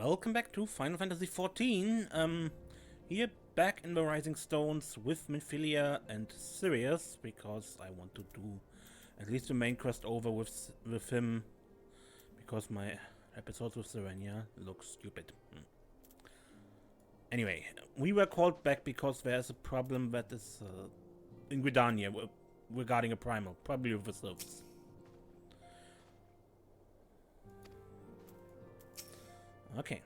Welcome back to Final Fantasy XIV. Here back in the Rising Stones with Minfilia and Sirius, because I want to do at least the main quest over with him, because my episodes with Serenia look stupid. Anyway, we were called back because there's a problem that is in Gridania regarding a primal, probably with the sylphs. Okay.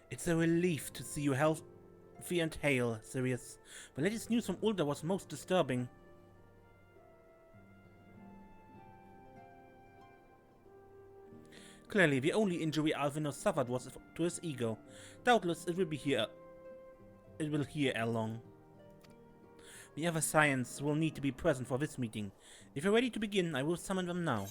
It's a relief to see you healthy and hale, Sirius. The latest news from Ulda was most disturbing. Clearly, the only injury Alvino suffered was to his ego. Doubtless, it will here ere long. The other science will need to be present for this meeting. If you're ready to begin, I will summon them now.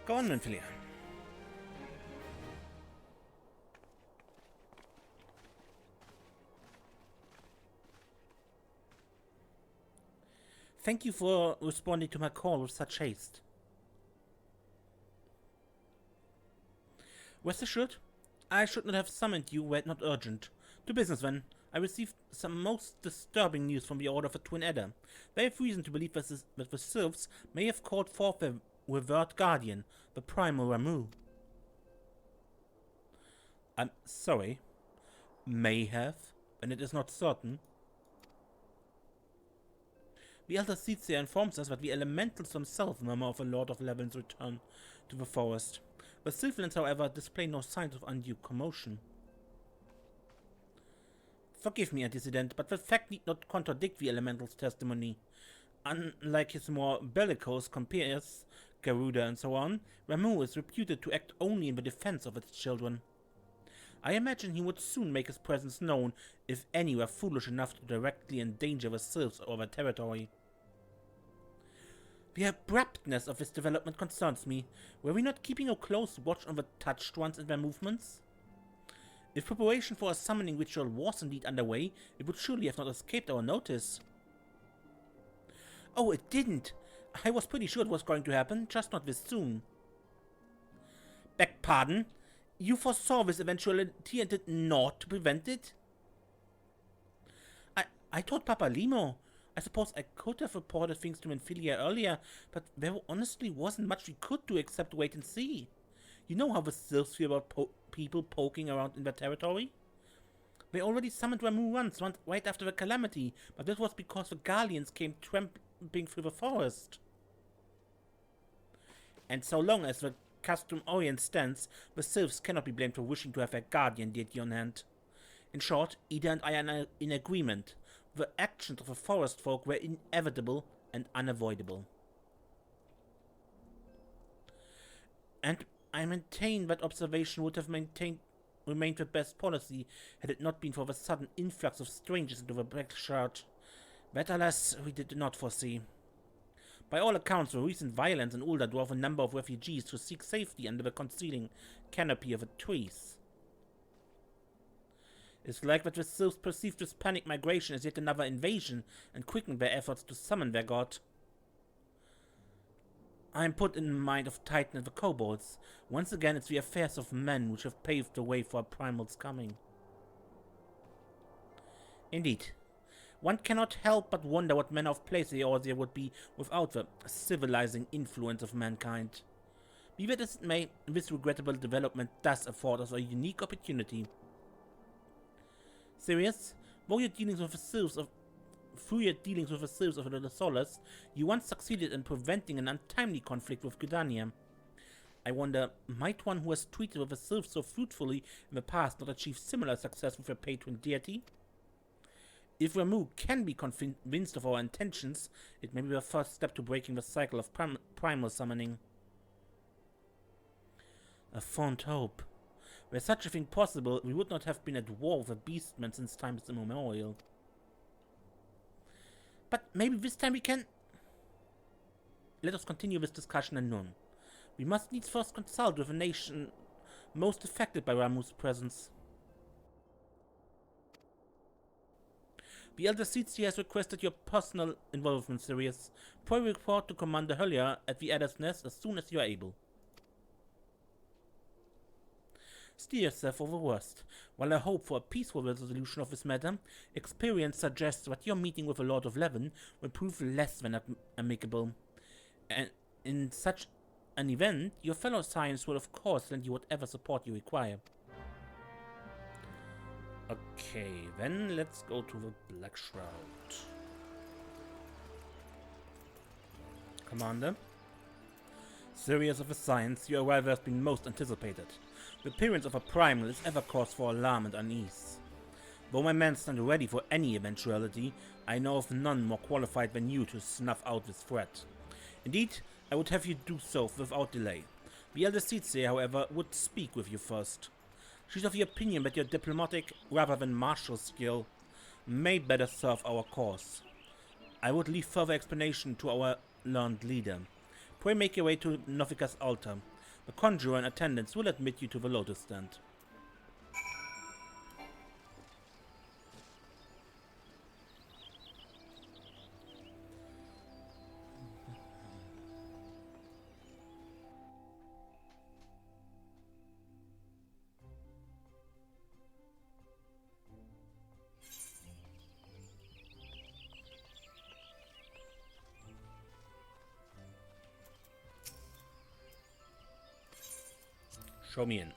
Go on, Minfilia. Thank you for responding to my call with such haste. Rest assured, I should not have summoned you were it not urgent. To business then. I received some most disturbing news from the Order of the Twin Adder. They have reason to believe that the sylphs may have called forth their revered guardian, the primal Ramuh. I'm sorry. May have, and it is not certain. The Elder Seedseer informs us that the elementals themselves murmur of the Lord of Levin's return to the forest. The sylphlands, however, display no signs of undue commotion. Forgive me, Antecedent, but the fact need not contradict the elemental's testimony. Unlike his more bellicose compeers, Garuda and so on, Ramuh is reputed to act only in the defense of its children. I imagine he would soon make his presence known if any were foolish enough to directly endanger the sylphs or their territory. The abruptness of this development concerns me. Were we not keeping a close watch on the touched ones and their movements? If preparation for a summoning ritual was indeed underway, it would surely have not escaped our notice. Oh, it didn't! I was pretty sure it was going to happen, just not this soon. Beg pardon? You foresaw this eventuality and did not prevent it? I told Papa Limo. I suppose I could have reported things to Minfilia earlier, but there honestly wasn't much we could do except wait and see. You know how the sylphs feel about people poking around in their territory? They already summoned Ramuh once, right after the calamity, but this was because the Gridanians came tramping through the forest. And so long as the custom orient stands, the sylphs cannot be blamed for wishing to have their guardian deity on hand. In short, Ida and I are in agreement. The actions of the forest folk were inevitable and unavoidable. And I maintain that observation would have remained the best policy had it not been for the sudden influx of strangers into the Black Shard. That, alas, we did not foresee. By all accounts, the recent violence in Ulda drove a number of refugees to seek safety under the concealing canopy of the trees. It's like that the sylphs perceived this panic migration as yet another invasion and quickened their efforts to summon their god. I am put in mind of Titan and the kobolds. Once again, it's the affairs of men which have paved the way for a primal's coming. Indeed. One cannot help but wonder what manner of place the Eorzea would be without the civilizing influence of mankind. Be that as it may, this regrettable development does afford us a unique opportunity. Sirius, through your dealings with the sylphs of the Solace, you once succeeded in preventing an untimely conflict with Gridania. I wonder, might one who has treated with the sylphs so fruitfully in the past not achieve similar success with their patron deity? If Ramuh can be convinced of our intentions, it may be the first step to breaking the cycle of primal summoning. A fond hope. Were such a thing possible, we would not have been at war with the beastmen since times immemorial. But maybe this time we can... Let us continue this discussion anon. We must needs first consult with the nation most affected by Ramuh's presence. The Elder Seatsia has requested your personal involvement, Sirius. Pray report to Commander Hurlier at the Adder's Nest as soon as you are able. Steer yourself for the worst. While I hope for a peaceful resolution of this matter, experience suggests that your meeting with the Lord of Leven will prove less than amicable. And in such an event, your fellow Science will of course lend you whatever support you require. Okay, then let's go to the Black Shroud. Commander? Serious of the Science, your arrival has been most anticipated. The appearance of a primal is ever cause for alarm and unease. Though my men stand ready for any eventuality, I know of none more qualified than you to snuff out this threat. Indeed, I would have you do so without delay. The Elder Seatsia, however, would speak with you first. She's of the opinion that your diplomatic, rather than martial skill, may better serve our cause. I would leave further explanation to our learned leader. Pray make your way to Novika's altar. The conjurer in attendance will admit you to the lotus stand. Show me in.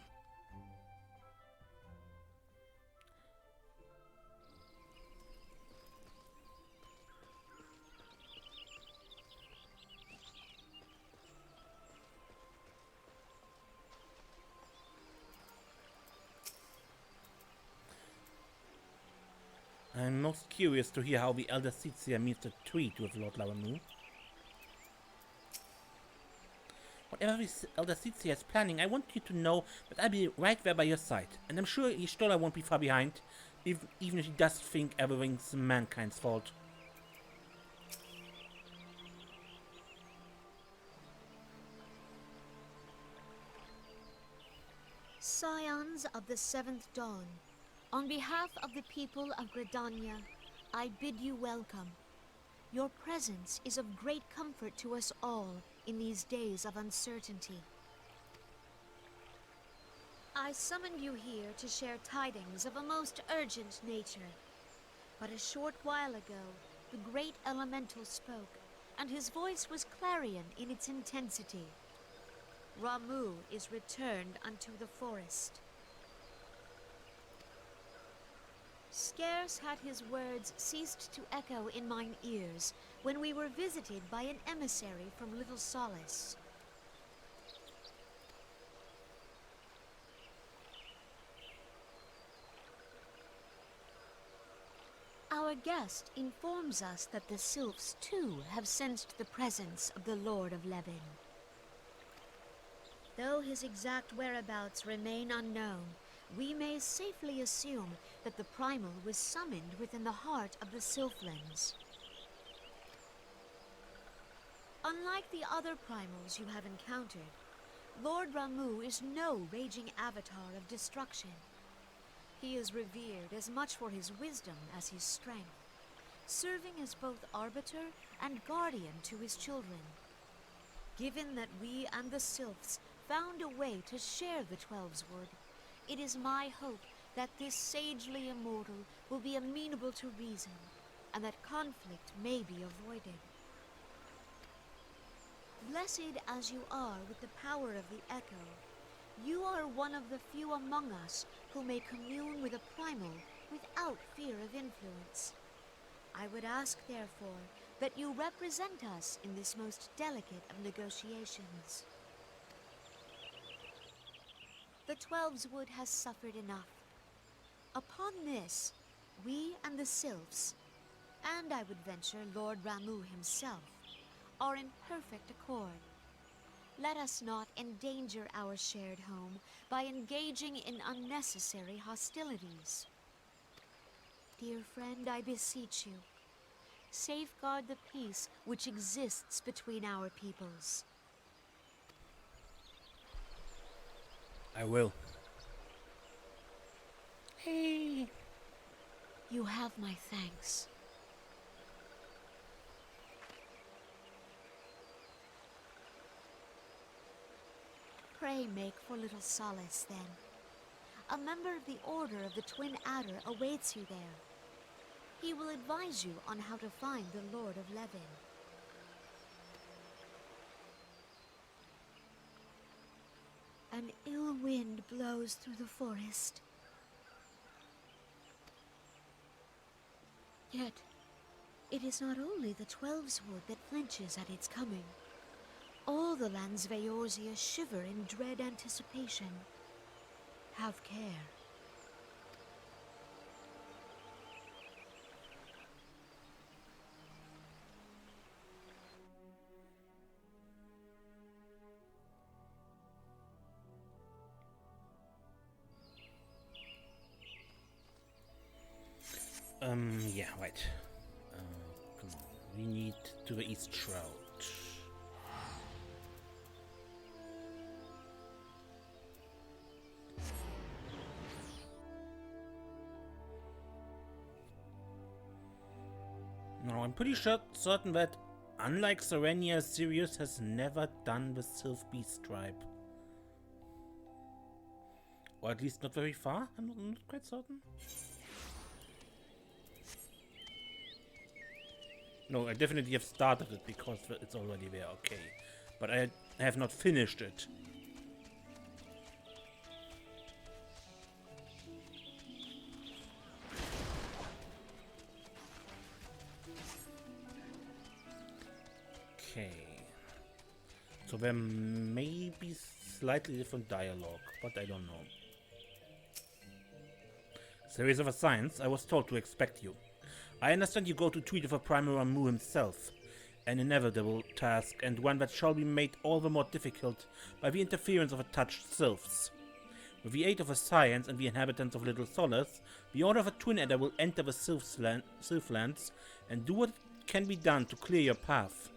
I'm most curious to hear how the Elder Seatsia means to treat with Lord Ramuh. Whatever this Elder Seatsia is planning, I want you to know that I'll be right there by your side, and I'm sure Y'shtola won't be far behind, even if he does think everything's mankind's fault. Scions of the Seventh Dawn, on behalf of the people of Gridania, I bid you welcome. Your presence is of great comfort to us all in these days of uncertainty. I summoned you here to share tidings of a most urgent nature. But a short while ago, the great elemental spoke, and his voice was clarion in its intensity. Ramuh is returned unto the forest. Scarce had his words ceased to echo in mine ears when we were visited by an emissary from Little Solace. Our guest informs us that the sylphs too have sensed the presence of the Lord of Leven. Though his exact whereabouts remain unknown, we may safely assume that the primal was summoned within the heart of the sylphlands. Unlike the other primals you have encountered, Lord Ramuh is no raging avatar of destruction. He is revered as much for his wisdom as his strength, serving as both arbiter and guardian to his children. Given that we and the sylphs found a way to share the Twelves Wood, it is my hope that this sagely immortal will be amenable to reason, and that conflict may be avoided. Blessed as you are with the power of the Echo, you are one of the few among us who may commune with a primal without fear of influence. I would ask, therefore, that you represent us in this most delicate of negotiations. The Twelves Wood has suffered enough. Upon this, we and the sylphs, and I would venture Lord Ramuh himself, are in perfect accord. Let us not endanger our shared home by engaging in unnecessary hostilities. Dear friend, I beseech you, safeguard the peace which exists between our peoples. I will. Hey. You have my thanks. Pray make for little solace, then. A member of the Order of the Twin Adder awaits you there. He will advise you on how to find the Lord of Levin. An ill wind blows through the forest. Yet, it is not only the Twelves Wood that flinches at its coming. All the lands Veorzia shiver in dread anticipation. Have care. Yeah, right. Come on. We need to the East Shroud. No, I'm pretty certain that, unlike Serenia, Sirius has never done the Sylph Beast tribe. Or at least not very far, I'm not quite certain. No, I definitely have started it because it's already there, okay. But I have not finished it. Okay. So there may be slightly different dialogue, but I don't know. Series of Assigns, I was told to expect you. I understand you go to treat with a primal Ramuh himself. An inevitable task, and one that shall be made all the more difficult by the interference of attached sylphs. With the aid of a science and the inhabitants of Little Solace, the Order of a Twin Adder will enter the sylphlands and do what can be done to clear your path.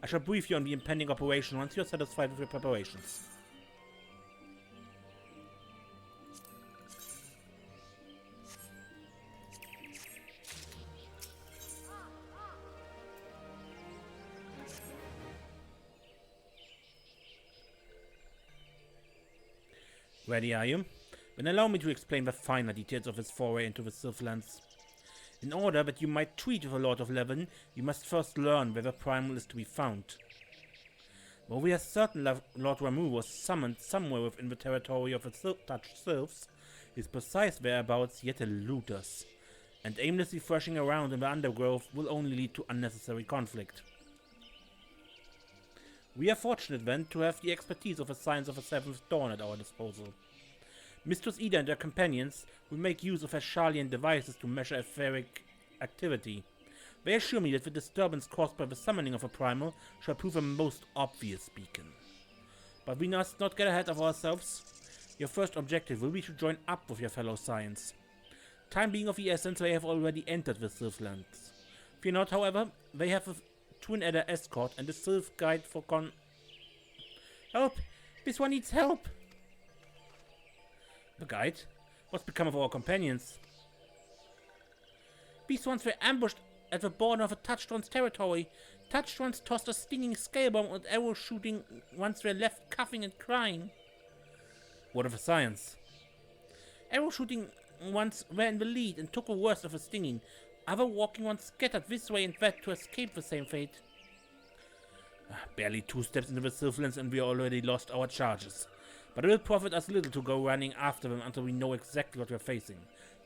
I shall brief you on the impending operation once you are satisfied with your preparations. Ready are you? Then allow me to explain the finer details of his foray into the Sylphlands. In order that you might treat with a Lord of Levin, you must first learn where the primal is to be found. Though we are certain Lord Ramuh was summoned somewhere within the territory of the touched sylphs, his precise whereabouts yet elude us, and aimlessly thrashing around in the undergrowth will only lead to unnecessary conflict. We are fortunate, then, to have the expertise of the Science of the Seventh Dawn at our disposal. Mistress Ida and her companions will make use of Ashalian devices to measure etheric activity. They assure me that the disturbance caused by the summoning of a primal shall prove a most obvious beacon. But we must not get ahead of ourselves. Your first objective will be to join up with your fellow Science. Time being of the essence, they have already entered the Sylphlands. Fear not, however, they have a Twin Adder escort and a Sylph guide for Help! This one needs help! The guide? What's become of our companions? These ones were ambushed at the border of a touched one's territory. Touched ones tossed a stinging scale bomb and arrow shooting ones were left coughing and crying. What of the Science? Arrow shooting ones were in the lead and took the worst of the stinging. Other walking ones scattered this way and that to escape the same fate. Barely 2 steps into the Sylphlands and we already lost our charges. But it will profit us little to go running after them until we know exactly what we're facing.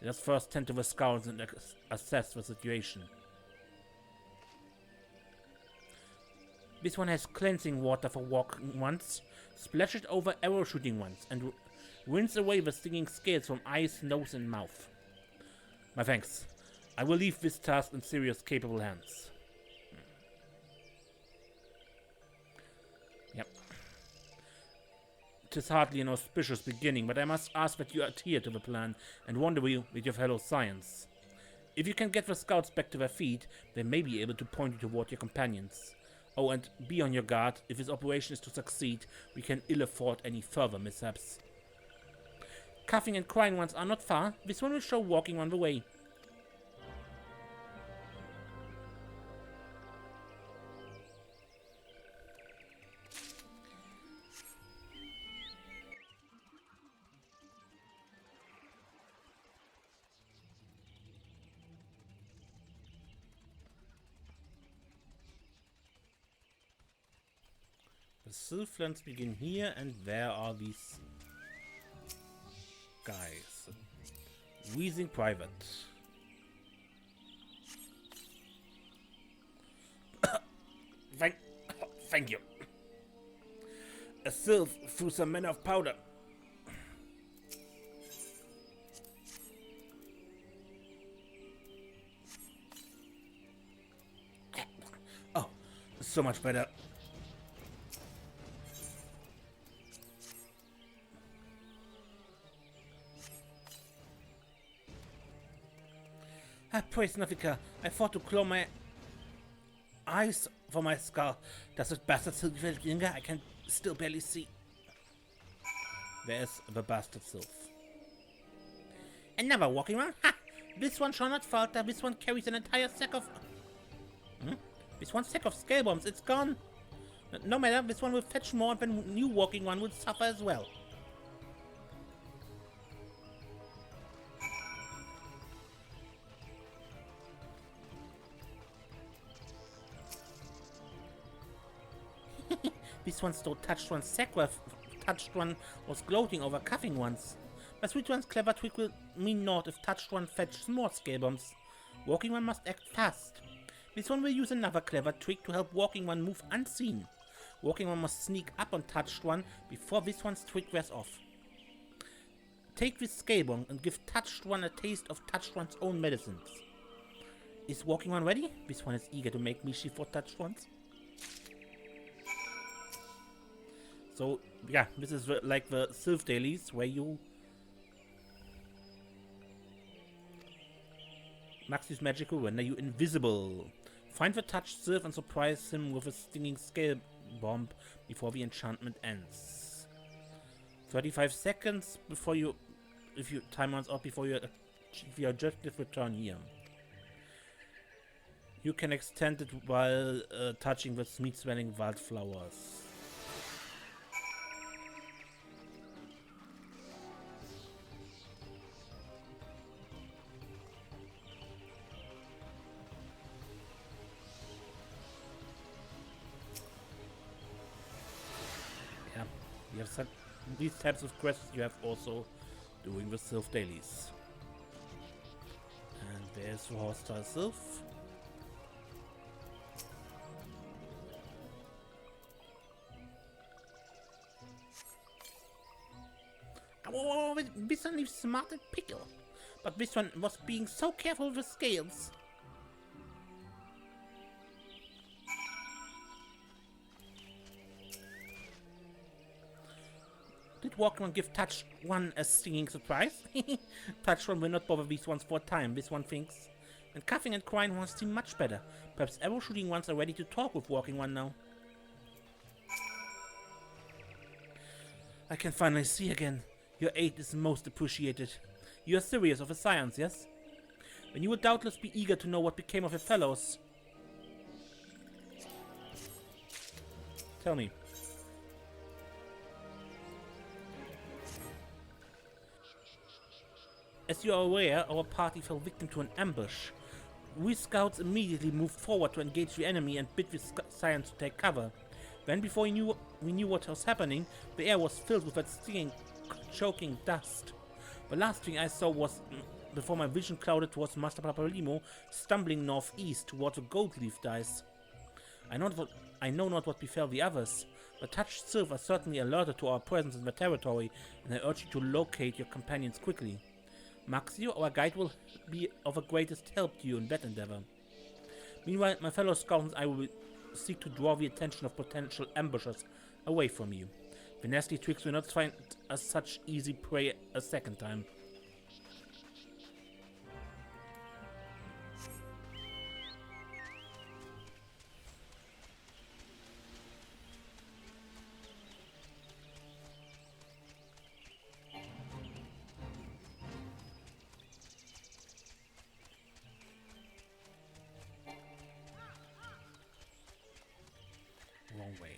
Let us first tend to the scouts and assess the situation. This one has cleansing water for walking ones, splash it over arrow shooting ones, and rinse away the stinging scales from eyes, nose and mouth. My thanks. I will leave this task in Sirius' capable hands. Yep. 'Tis hardly an auspicious beginning, but I must ask that you adhere to the plan and rendezvous with your fellow Science. If you can get the scouts back to their feet, they may be able to point you toward your companions. Oh, and be on your guard. If this operation is to succeed, we can ill afford any further mishaps. Coughing and crying ones are not far. This one will show walking on the way. The sylphlands begin here, and where are these guys? Wheezing Private. Thank you. A sylph threw some men of powder. Oh, so much better. I praise Nafika. I fought to claw my eyes for my skull. Does this bastard still feel younger? I can still barely see. Where's the bastard sylph? Another walking around? Ha! This one shall not falter. This one carries an entire sack of... This one sack of scale bombs. It's gone. No matter, this one will fetch more, and the new walking one will suffer as well. This one stole touched one's sack where touched one was gloating over cuffing ones. But sweet one's clever trick will mean naught if touched one fetches more scale bombs. Walking one must act fast. This one will use another clever trick to help walking one move unseen. Walking one must sneak up on touched one before this one's trick wears off. Take this scale bomb and give touched one a taste of touched one's own medicines. Is walking one ready? This one is eager to make mischief for touched ones. So, yeah, this is like the sylph dailies where you max use magical render you invisible. Find the touched sylph and surprise him with a stinging scale bomb before the enchantment ends. 35 seconds before you, if your time runs out before you achieve your objective, return here. You can extend it while touching the sweet-smelling wildflowers. You have set these types of quests you have also doing the sylph dailies. And there's the hostile sylph. Oh, this one is smart and pickle. But this one was being so careful with the scales. Did walk one give touch one a stinging surprise? Touch one will not bother these ones for a time, this one thinks. And coughing and crying ones seem much better. Perhaps arrow shooting ones are ready to talk with walking one now. I can finally see again. Your aid is most appreciated. You are serious of a science, yes? Then you will doubtless be eager to know what became of your fellows. Tell me. As you are aware, our party fell victim to an ambush. We scouts immediately moved forward to engage the enemy and bid the science to take cover. Then, before we knew what was happening, the air was filled with that stinging, choking dust. The last thing I saw was, before my vision clouded, towards Master Paparimo stumbling northeast towards the gold leaf dice. I know not what befell the others. The touched sylph are certainly alerted to our presence in the territory, and I urge you to locate your companions quickly. Maxio, our guide, will be of the greatest help to you in that endeavor. Meanwhile, my fellow scouts and I will seek to draw the attention of potential ambushers away from you. The nasty tricks will not find us such easy prey a second time. Wrong way.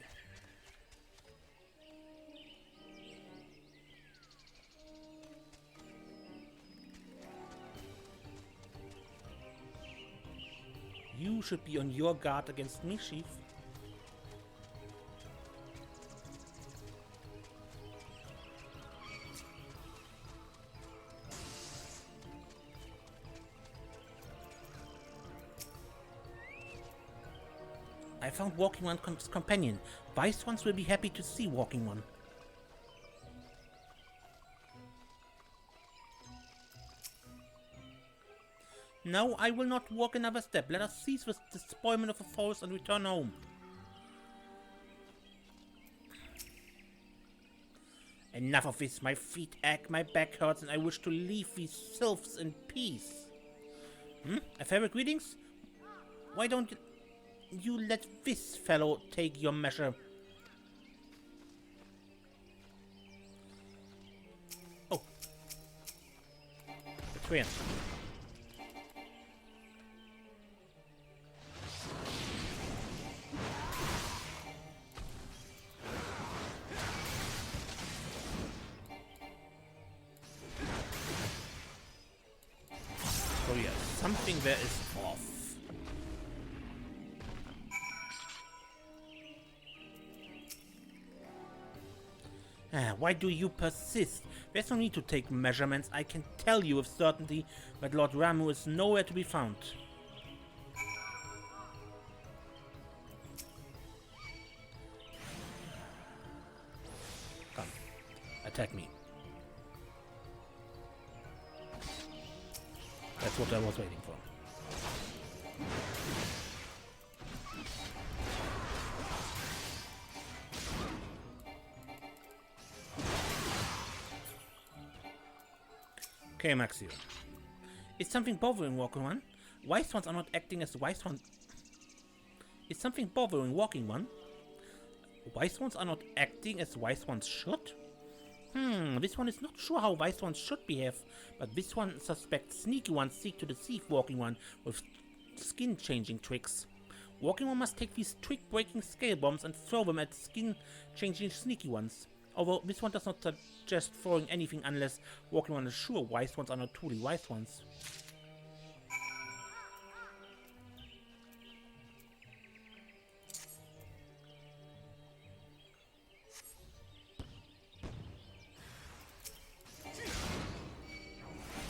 You should be on your guard against mischief. I found Walking One's companion. Wise ones will be happy to see Walking One. No, I will not walk another step. Let us cease with the spoilment of the forest and return home. Enough of this. My feet ache, my back hurts, and I wish to leave these sylphs in peace. A favorite greetings? Why don't you let this fellow take your measure? Oh. Betrayer. Oh yeah, something there is off. Why do you persist? There's no need to take measurements. I can tell you with certainty that Lord Ramuh is nowhere to be found. Come, attack me. That's what I was waiting for. Okay, MSQ. Is something bothering Walking One? Wise ones are not acting as wise ones. Is something bothering Walking One? Wise ones are not acting as wise ones should? This one is not sure how wise ones should behave, but this one suspects sneaky ones seek to deceive Walking One with skin-changing tricks. Walking One must take these trick-breaking scale bombs and throw them at skin-changing sneaky ones. Although this one does not suggest throwing anything unless Walking One is sure wise ones are not truly wise ones.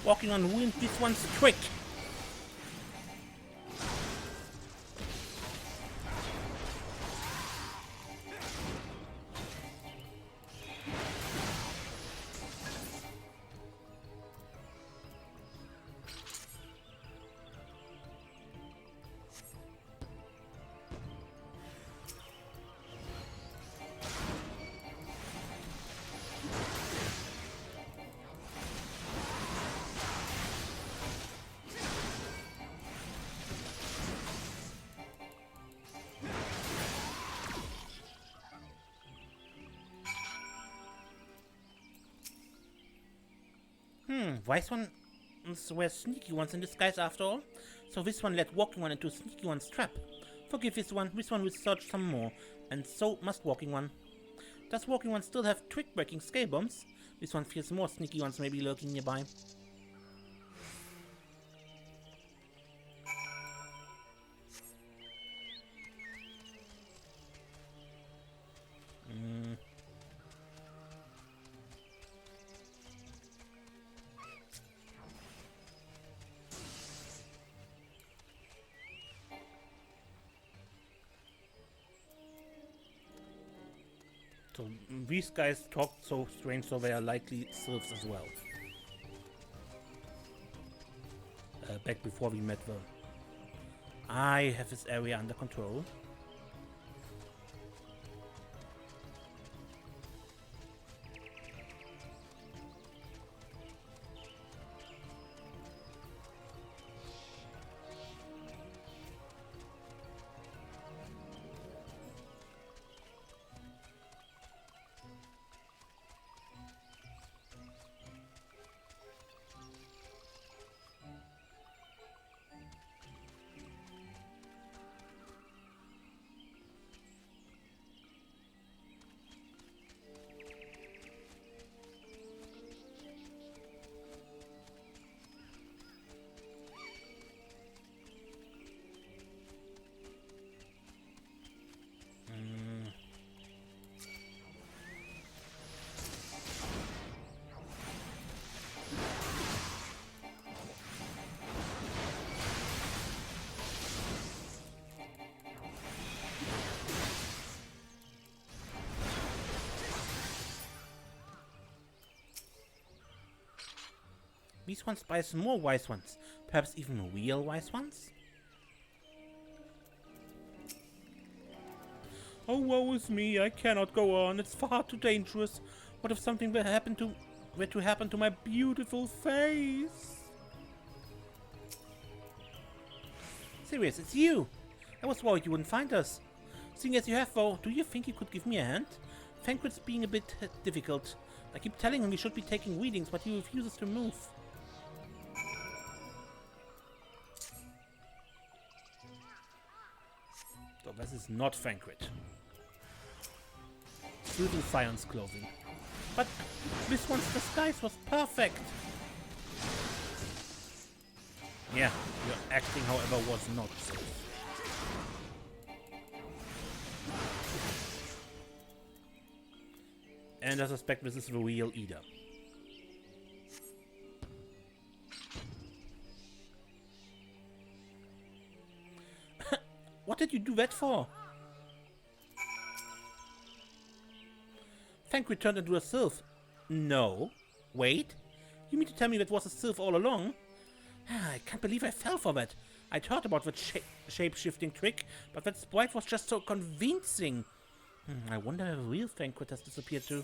Walking On ruined this one's trick. Wise ones were sneaky ones in disguise after all, so this one led Walking One into Sneaky One's trap. Forgive this one will search some more, and so must Walking One. Does Walking One still have trick-breaking scale bombs? This one fears more sneaky ones may be lurking nearby. So these guys talk so strange, so they are likely sylphs as well. Back before we met them. I have this area under control. These ones buys more wise ones. Perhaps even real wise ones? Oh, woe is me, I cannot go on. It's far too dangerous. What if something were to happen to my beautiful face? Serious, it's you! I was worried you wouldn't find us. Seeing as you have, though, do you think you could give me a hand? Thancred's being a bit difficult. I keep telling him we should be taking readings, but he refuses to move. So this is not Thancred. Sylvan Science clothing. But this one's disguise was perfect! Yeah, your acting, however, was not so. And I suspect this is the real Ida. What did you do that for? Thancred turned into a sylph. No. Wait. You mean to tell me that was a sylph all along? I can't believe I fell for that. I'd heard about that shape-shifting trick, but that sprite was just so convincing. I wonder where the real Thancred has disappeared to.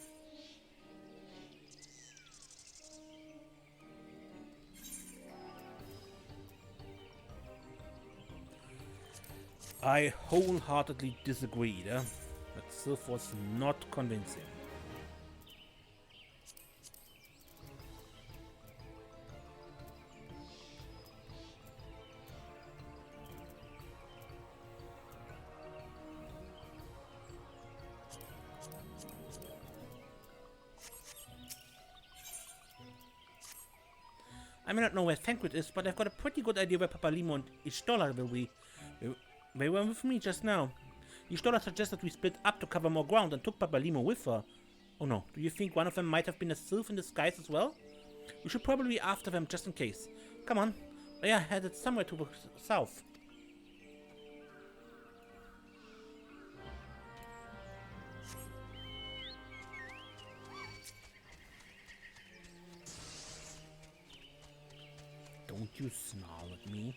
I wholeheartedly disagree, that sylph was not convincing. I may not know where Thancred is, but I've got a pretty good idea where Papalimo and Ishtola will be. They were with me just now. Ishtola suggested we split up to cover more ground and took Papalimo with her. Oh no, do you think one of them might have been a sylph in disguise as well? We should probably be after them just in case. Come on, they are headed somewhere to the south. Don't you snarl at me.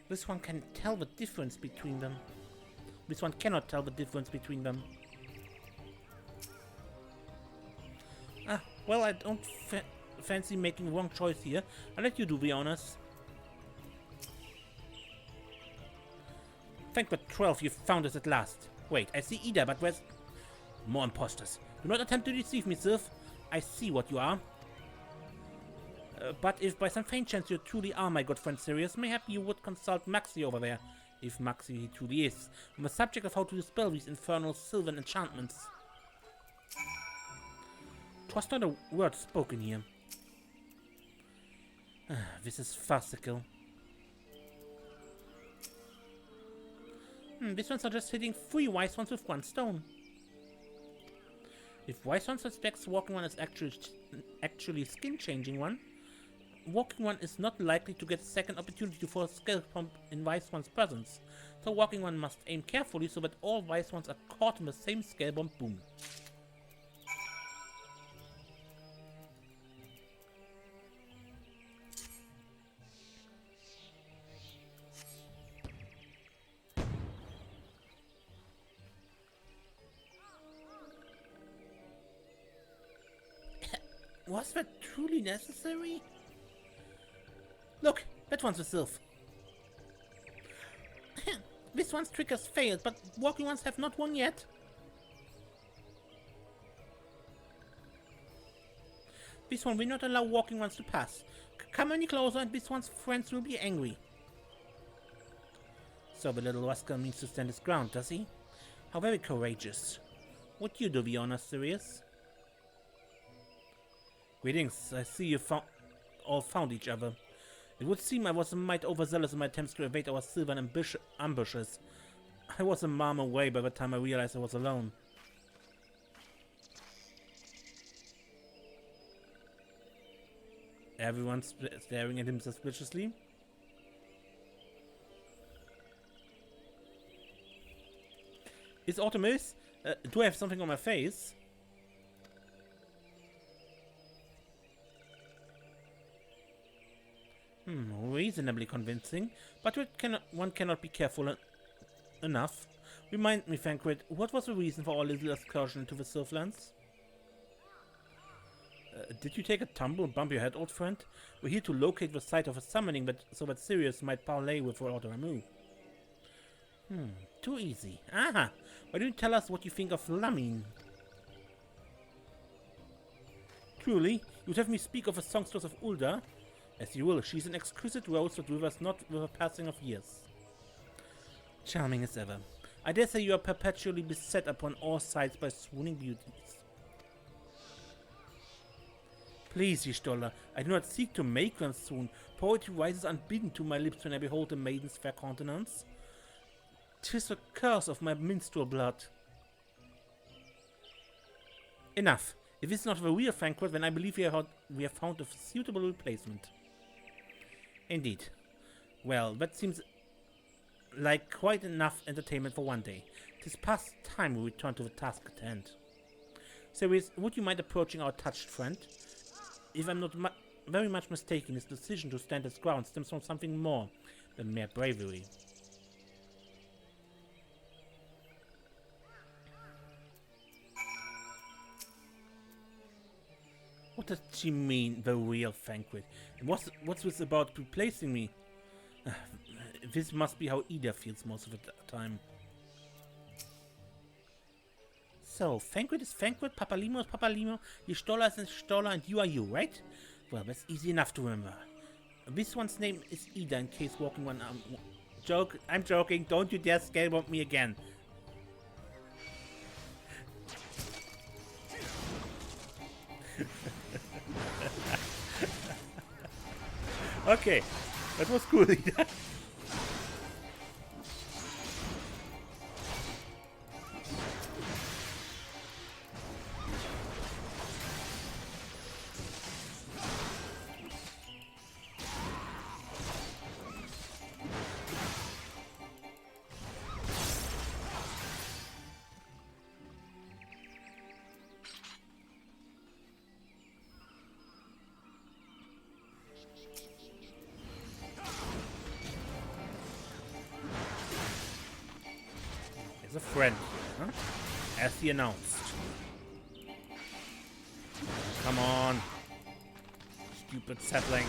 This one can tell the difference between them. This one cannot tell the difference between them. Well, I don't fancy making the wrong choice here. I'll let you do the honors. Thank the 12 you found us at last. Wait, I see Ida, but where's... More imposters. Do not attempt to deceive me, Sylph. I see what you are. But if by some faint chance you truly are my good friend Sirius, mayhap you would consult Maxi over there, if Maxi he truly is, on the subject of how to dispel these infernal sylvan enchantments. 'Twas not a word spoken here. This is farcical. This one suggests hitting 3 wise ones with 1 stone. If wise one suspects walking one is actually skin-changing one, walking one is not likely to get a second opportunity to force a skill pump in wise one's presence. So walking one must aim carefully so that all wise ones are caught in the same scale bomb boom. Was that truly necessary? Look, that one's a sylph. This one's trick has failed, but walking ones have not won yet. This one will not allow walking ones to pass. Come any closer and this one's friends will be angry. So the little rascal means to stand his ground, does he? How very courageous. Would you do the honors, Sirius? Greetings, I see you all found each other. It would seem I was a mite overzealous in my attempts to evade our sylvan ambushes. I was a mile away by the time I realized I was alone. Everyone's staring at him suspiciously. Is Artemis? Do I have something on my face? Reasonably convincing, but one cannot be careful enough. Remind me, Fancred, what was the reason for our little excursion into the Sylphlands? Did you take a tumble and bump your head, old friend? We're here to locate the site of a summoning, so that Sirius might parley with Lord Ramuh. Too easy. Aha! Why don't you tell us what you think of Lamin? Truly, you'd have me speak of the songstress of Ulda? As you will, she's an exquisite rose that withers not with the passing of years. Charming as ever. I dare say you are perpetually beset upon all sides by swooning beauties. Please, Y'shtola, I do not seek to make them swoon. Poetry rises unbidden to my lips when I behold the maiden's fair countenance. 'Tis the curse of my minstrel blood. Enough. If this is not the real Fancred, then I believe we have found a suitable replacement. Indeed. Well, that seems like quite enough entertainment for one day. 'Tis past time we return to the task at hand. Sirius, would you mind approaching our touched friend? If I'm not very much mistaken, his decision to stand his ground stems from something more than mere bravery. What does she mean, the real Fancred? And what's this about replacing me? This must be how Ida feels most of the time. So, Fancred is Fancred, Papalimo is Papalimo, Y'shtola is Y'shtola, and you are you, right? Well, that's easy enough to remember. This one's name is Ida, in case walking one arm... I'm joking, don't you dare scalebomb me again. Okay, that was cool. A friend, huh? As he announced. Come on, stupid sapling.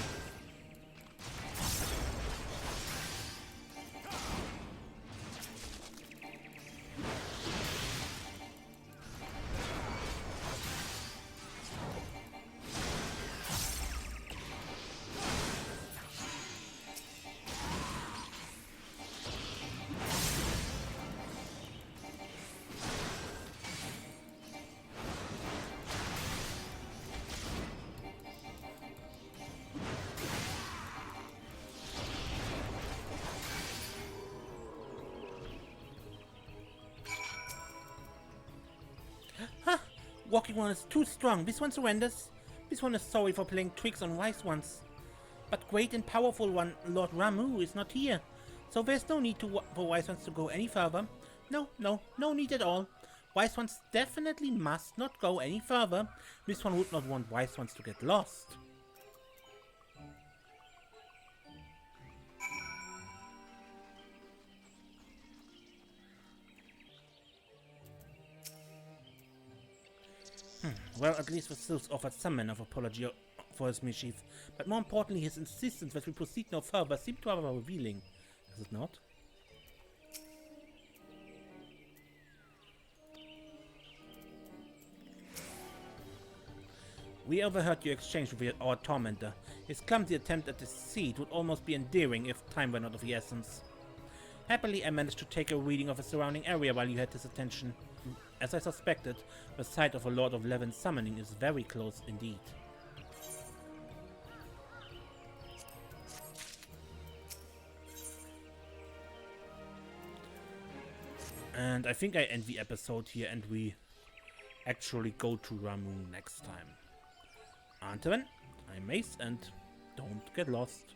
Walking one is too strong. This one surrenders. This one is sorry for playing tricks on wise ones. But great and powerful one, Lord Ramuh, is not here. So there's no need for wise ones to go any further. No need at all. Wise ones definitely must not go any further. This one would not want wise ones to get lost. Well, at least the sylphs offered some manner of apology for his mischief, but more importantly, his insistence that we proceed no further seemed to have a revealing, does it not? We overheard your exchange with our tormentor. His clumsy attempt at deceit would almost be endearing if time were not of the essence. Happily, I managed to take a reading of the surrounding area while you had his attention. As I suspected, the site of a Lord of Levin's summoning is very close indeed. And I think I end the episode here and we actually go to Ramuh next time. Until then, I'm Mace and don't get lost.